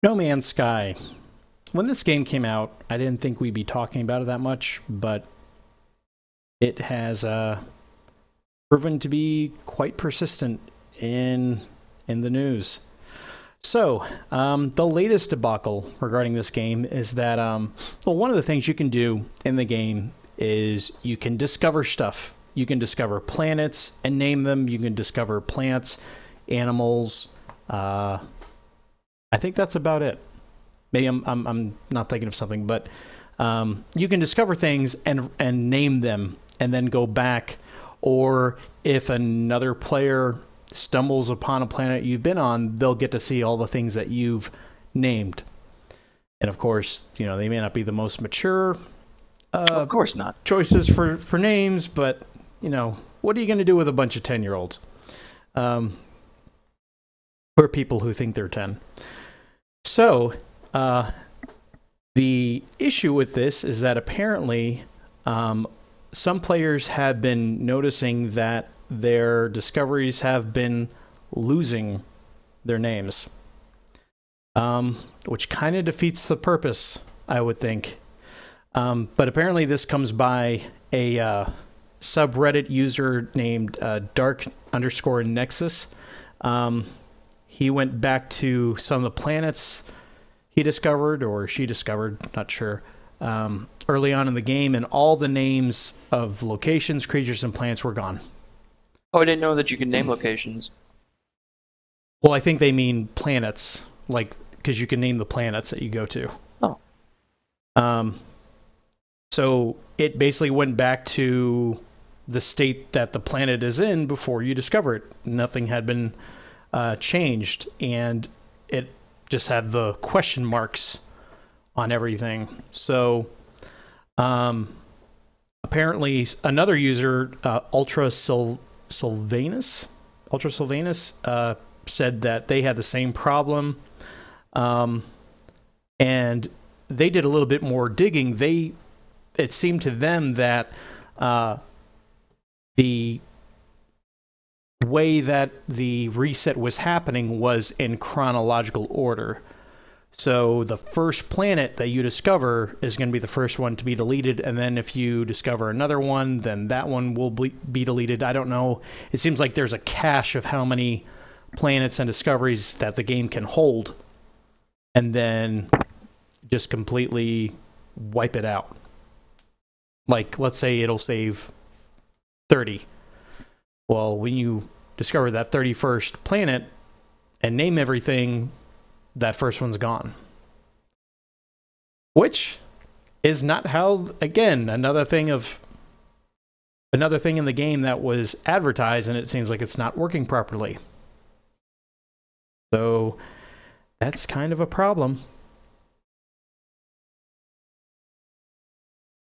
No Man's Sky. When this game came out, I didn't think we'd be talking about it that much, but it has proven to be quite persistent in the news. So, the latest debacle regarding this game is that, well, one of the things you can do in the game is you can discover stuff. You can discover planets and name them. You can discover plants, animals. I think that's about it. Maybe I'm not thinking of something, but you can discover things and name them, and then go back. Or if another player stumbles upon a planet you've been on, they'll get to see all the things that you've named. And of course, they may not be the most mature Of course not. choices for names, but what are you going to do with a bunch of 10-year-olds? Or people who think they're 10. So, the issue with this is that apparently some players have been noticing that their discoveries have been losing their names, which kind of defeats the purpose, I would think. But apparently this comes by a subreddit user named dark_nexus. He went back to some of the planets he discovered, or she discovered, not sure, early on in the game, and all the names of locations, creatures, and plants were gone. Oh, I didn't know that you could name locations. Well, I think they mean planets, like, because you can name the planets that you go to. Oh. So it basically went back to the state that the planet is in before you discover it. Nothing had been changed, and it just had the question marks on everything. So apparently another user, Ultra Sylvanus, said that they had the same problem, and they did a little bit more digging. It seemed to them that the way that the reset was happening was in chronological order. So the first planet that you discover is going to be the first one to be deleted, and then if you discover another one, then that one will be deleted. I don't know. It seems like there's a cache of how many planets and discoveries that the game can hold, and then just completely wipe it out. Like, let's say it'll save 30. Well, when you discover that 31st planet and name everything, that first one's gone. Which is not how, again, another thing in the game that was advertised, and it seems like it's not working properly. So that's kind of a problem.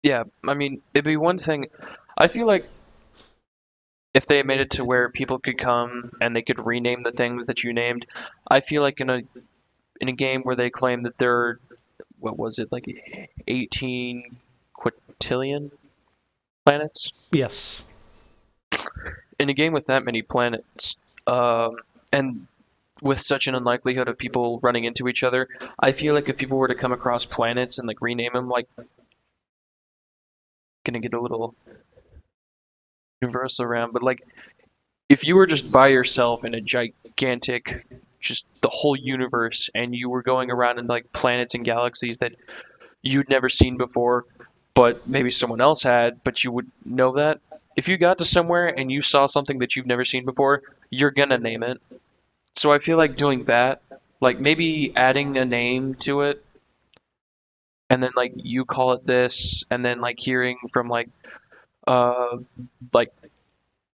Yeah, I mean, it'd be one thing. I feel like if they made it to where people could come and they could rename the things that you named, I feel like in a game where they claim that there are, what was it, like 18 quintillion planets? Yes. In a game with that many planets, and with such an unlikelihood of people running into each other, I feel like if people were to come across planets and like rename them, like, gonna get a little universal around, but like if you were just by yourself in a gigantic, just the whole universe, and you were going around in like planets and galaxies that you'd never seen before, but maybe someone else had, but you would know that. If you got to somewhere and you saw something that you've never seen before, you're gonna name it. So I feel like doing that, like maybe adding a name to it, and then like you call it this, and then like hearing from uh like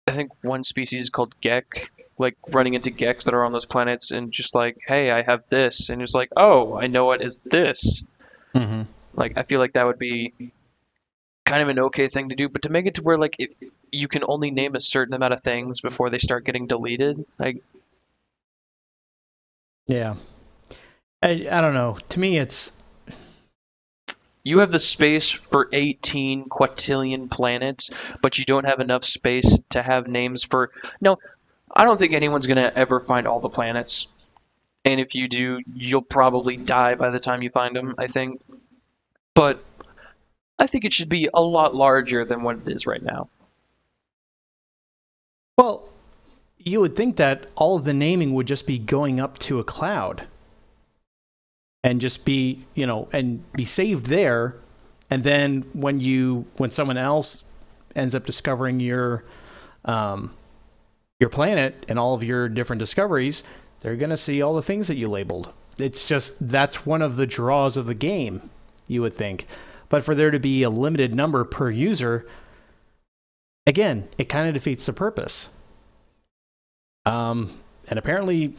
I think one species is called Gek, like running into Geks that are on those planets and just like, hey, I have this, and it's like, oh, I know it is this. Mm-hmm. Like I feel like that would be kind of an okay thing to do, but to make it to where like you can only name a certain amount of things before they start getting deleted, like Yeah. I don't know. To me, it's you have the space for 18 quintillion planets, but you don't have enough space to have names for. No, I don't think anyone's gonna ever find all the planets. And if you do, you'll probably die by the time you find them, I think. But I think it should be a lot larger than what it is right now. Well, you would think that all of the naming would just be going up to a cloud and just be, and be saved there. And then when someone else ends up discovering your planet and all of your different discoveries, they're going to see all the things that you labeled. It's just, that's one of the draws of the game, you would think. But for there to be a limited number per user, again, it kind of defeats the purpose. And apparently,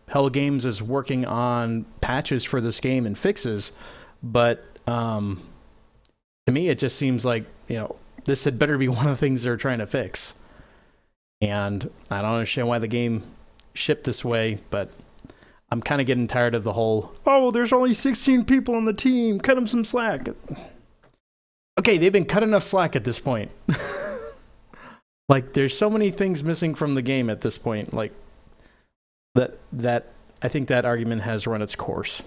Hello Games is working on patches for this game and fixes, but to me, it just seems like, this had better be one of the things they're trying to fix. And I don't understand why the game shipped this way, but I'm kind of getting tired of the whole, oh, there's only 16 people on the team, cut them some slack. Okay, they've been cut enough slack at this point. Like, there's so many things missing from the game at this point. Like, that I think that argument has run its course.